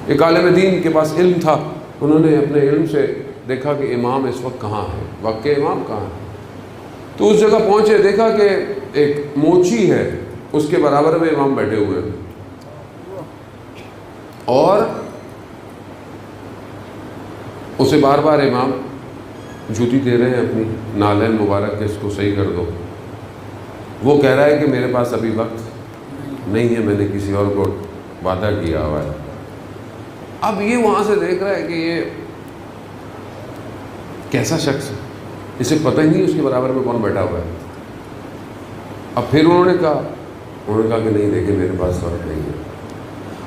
ایک عالم دین کے پاس علم تھا، انہوں نے اپنے علم سے دیکھا کہ امام اس وقت کہاں ہے، وقت کے امام کہاں ہے. تو اس جگہ پہنچے، دیکھا کہ ایک موچی ہے، اس کے برابر میں امام بیٹھے ہوئے ہیں اور اسے بار بار امام جوتی دے رہے ہیں اپنی نالین مبارک کے، اس کو صحیح کر دو. وہ کہہ رہا ہے کہ میرے پاس ابھی وقت نہیں ہے، میں نے کسی اور کو وعدہ کیا ہوا ہے. اب یہ وہاں سے دیکھ رہا ہے کہ یہ کیسا شخص ہے، اسے پتہ ہی نہیں اس کے برابر میں کون بیٹھا ہوا ہے. اب پھر انہوں نے کہا کہ نہیں دیکھیں میرے پاس وقت نہیں ہے.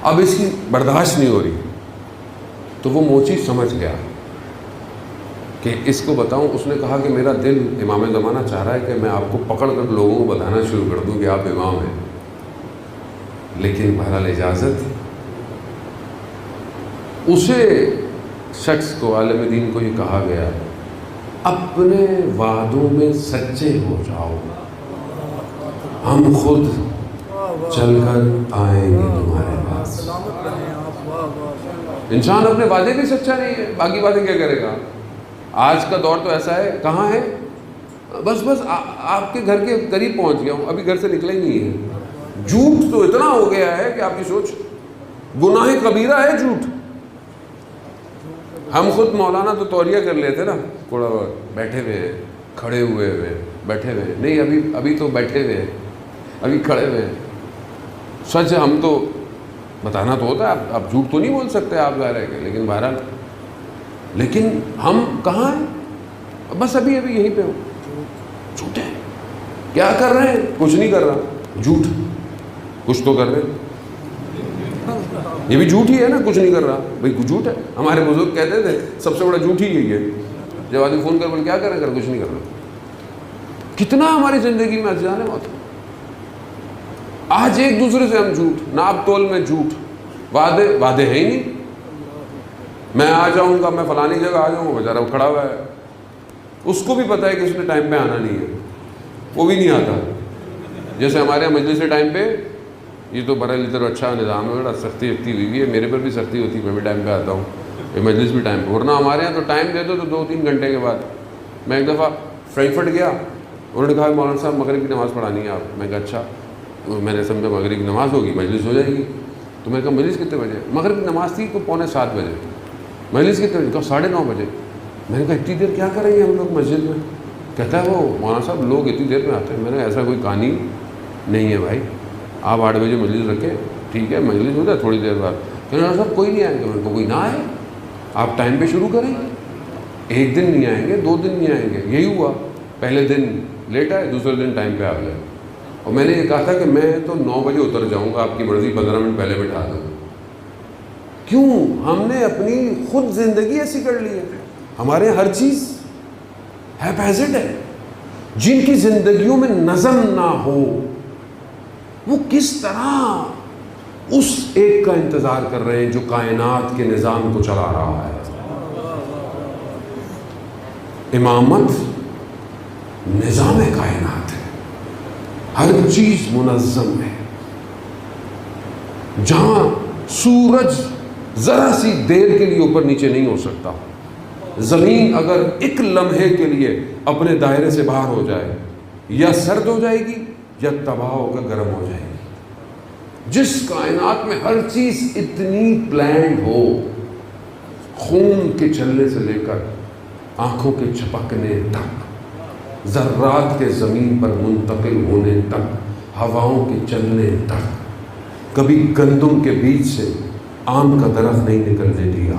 اب اس کی برداشت نہیں ہو رہی، تو وہ موچی سمجھ گیا کہ اس کو بتاؤں. اس نے کہا کہ میرا دل امام زمانہ چاہ رہا ہے کہ میں آپ کو پکڑ کر لوگوں کو بتانا شروع کر دوں کہ آپ امام ہیں، لیکن بہرحال اجازت. اسے شخص کو، عالم دین کو، یہ کہا گیا اپنے وعدوں میں سچے ہو جاؤ، ہم خود چل کر آئیں گے تمہارے پاس. انسان اپنے وعدے بھی سچا نہیں ہے، باقی باتیں کیا کرے گا؟ آج کا دور تو ایسا ہے، کہاں ہے؟ بس آپ کے گھر کے قریب پہنچ گیا ہوں، ابھی گھر سے نکلا ہی نہیں ہے. جھوٹ تو اتنا ہو گیا ہے کہ آپ کی سوچ، گناہ کبیرہ ہے جھوٹ. ہم خود مولانا تو توریہ کر لیتے نا، تھوڑا بیٹھے ہوئے ہیں، کھڑے ہوئے بیٹھے ہوئے ہیں. نہیں، ابھی تو بیٹھے ہوئے ہیں، ابھی کھڑے ہوئے ہیں. سچ ہم تو بتانا تو ہوتا ہے، آپ جھوٹ تو نہیں بول سکتے آپ، ظاہر ہے کہ، لیکن بہرحال، لیکن ہم کہاں ہیں؟ بس ابھی یہیں پہ ہو. جھوٹ ہے. کیا کر رہے ہیں؟ کچھ نہیں کر رہا. جھوٹ. کچھ تو کر رہے ہیں، یہ بھی جھوٹ ہی ہے نا، کچھ نہیں کر رہا بھائی، جھوٹ ہے. ہمارے بزرگ کہتے تھے سب سے بڑا جھوٹ ہی یہی ہے. جب آدمی فون کر بول کیا کر رہے ہیں، کچھ نہیں کر رہا. کتنا ہماری زندگی میں اجزاء ہے موت. آج ایک دوسرے سے ہم جھوٹ، ناپ تول میں جھوٹ، وعدے ہیں ہی نہیں. میں آ جاؤں گا، میں فلانی جگہ آ جاؤں گا، بیچارہ وہ کھڑا ہوا ہے، اس کو بھی پتہ ہے کہ اس نے ٹائم پہ آنا نہیں ہے، وہ بھی نہیں آتا. جیسے ہمارے یہاں مجلس سے ٹائم پہ، یہ تو بڑا ادھر اچھا نظام ہے، بڑا سختی ہوئی ہے. میرے پر بھی سختی ہوتی ہے، میں بھی ٹائم پہ آتا ہوں، یہ مجلس بھی ٹائم پہ. ورنہ ہمارے یہاں تو ٹائم دے دو تو 2-3 گھنٹے کے بعد. میں ایک دفعہ فرینکفرٹ گیا، انہوں نے کہا مولانا صاحب مغرب کی نماز پڑھانی ہے آپ. میں کہا اچھا. میں نے سمجھا مغرب کی نماز ہوگی، مجلس ہو جائے گی. تو میں کہا مجلس کتنے بجے؟ مغرب کی نماز تھی کو 6:45 بجے. مجلس کتنے بجے؟ کہا 9:30 بجے. میں نے کہا اتنی دیر کیا کریں گے ہم لوگ مسجد میں؟ کہتا ہے وہ مولانا صاحب لوگ اتنی دیر میں آتے ہیں. میں نے ایسا کوئی کہانی نہیں ہے بھائی، آپ 8 بجے مجلس رکھیں، ٹھیک ہے مجلس ہو جائے تھوڑی دیر بعد. کہ مولانا صاحب کوئی نہیں آئیں گے. میں کو کوئی نہ آئے، آپ ٹائم پہ شروع کریں. ایک دن نہیں آئیں گے، 2 دن نہیں آئیں گے. یہی ہوا، پہلے دن لیٹ آئے، دوسرے دن ٹائم پہ آ گئے. اور میں نے یہ کہا تھا کہ میں تو 9 بجے اتر جاؤں گا، آپ کی مرضی 15 منٹ پہلے بٹھا دوں. کیوں؟ ہم نے اپنی خود زندگی ایسی کر لی ہے. ہمارے ہر چیز ہیپیزٹ ہے. جن کی زندگیوں میں نظم نہ ہو، وہ کس طرح اس ایک کا انتظار کر رہے ہیں جو کائنات کے نظام کو چلا رہا ہے. امامت نظام کائنات ہے، ہر چیز منظم ہے. جہاں سورج ذرا سی دیر کے لیے اوپر نیچے نہیں ہو سکتا، زمین اگر ایک لمحے کے لیے اپنے دائرے سے باہر ہو جائے، یا سرد ہو جائے گی یا تباہ ہو کر گرم ہو جائے گی. جس کائنات میں ہر چیز اتنی پلانڈ ہو، خون کے چلنے سے لے کر آنکھوں کے چھپکنے تک، ذرات کے زمین پر منتقل ہونے تک، ہواؤں کے چلنے تک، کبھی گندم کے بیج سے آم کا درخت نہیں نکلنے دیا.